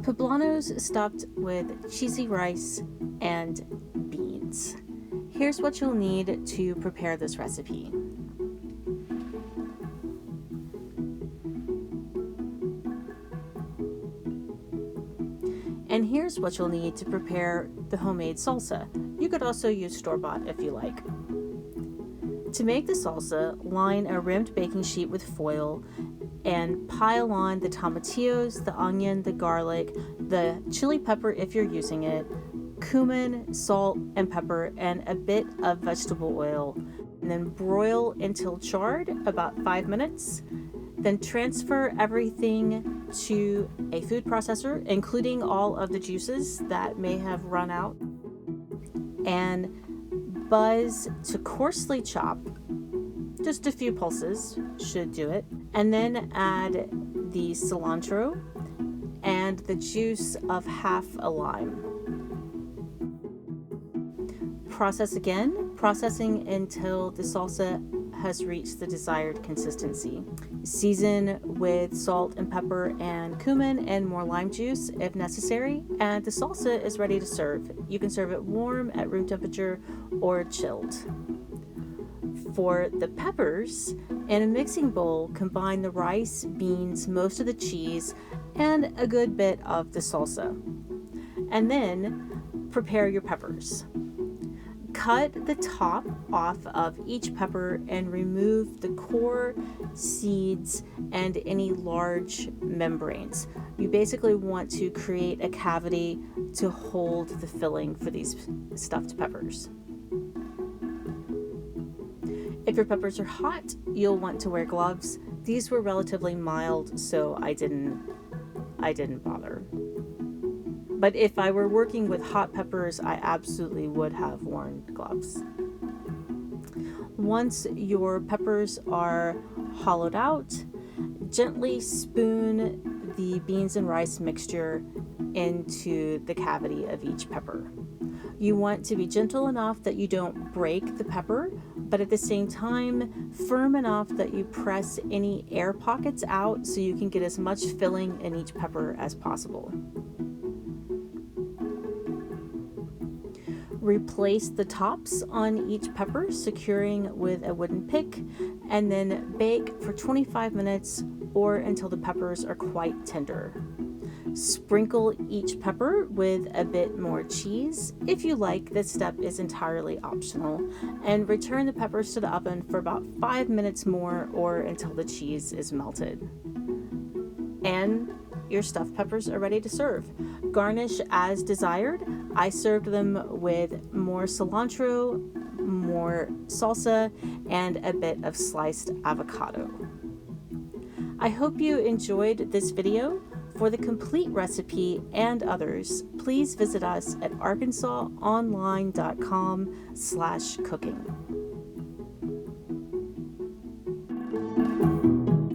Poblanos stuffed with cheesy rice and beans. Here's what you'll need to prepare this recipe. And here's what you'll need to prepare the homemade salsa. You could also use store-bought if you like. To make the salsa, line a rimmed baking sheet with foil and pile on the tomatillos, the onion, the garlic, the chili pepper if you're using it, cumin, salt, and pepper, and a bit of vegetable oil. And then broil until charred, about 5 minutes. Then transfer everything to a food processor, including all of the juices that may have run out. And buzz to coarsely chop. Just a few pulses should do it. And then add the cilantro and the juice of half a lime. Process again, processing until the salsa has reached the desired consistency. Season with salt and pepper and cumin and more lime juice if necessary, and the salsa is ready to serve. You can serve it warm at room temperature or chilled. For the peppers, in a mixing bowl, combine the rice, beans, most of the cheese, and a good bit of the salsa. And then prepare your peppers. Cut the top off of each pepper and remove the core, seeds, and any large membranes. You basically want to create a cavity to hold the filling for these stuffed peppers. If your peppers are hot, you'll want to wear gloves. These were relatively mild, so I didn't bother. But if I were working with hot peppers, I absolutely would have worn gloves. Once your peppers are hollowed out, gently spoon the beans and rice mixture into the cavity of each pepper. You want to be gentle enough that you don't break the pepper, but at the same time, firm enough that you press any air pockets out so you can get as much filling in each pepper as possible. Replace the tops on each pepper, securing with a wooden pick, and then bake for 25 minutes or until the peppers are quite tender. Sprinkle each pepper with a bit more cheese. If you like, this step is entirely optional, and return the peppers to the oven for about 5 minutes more or until the cheese is melted. And your stuffed peppers are ready to serve. Garnish as desired. I served them with more cilantro, more salsa, and a bit of sliced avocado. I hope you enjoyed this video. For the complete recipe and others, please visit us at arkansasonline.com/cooking.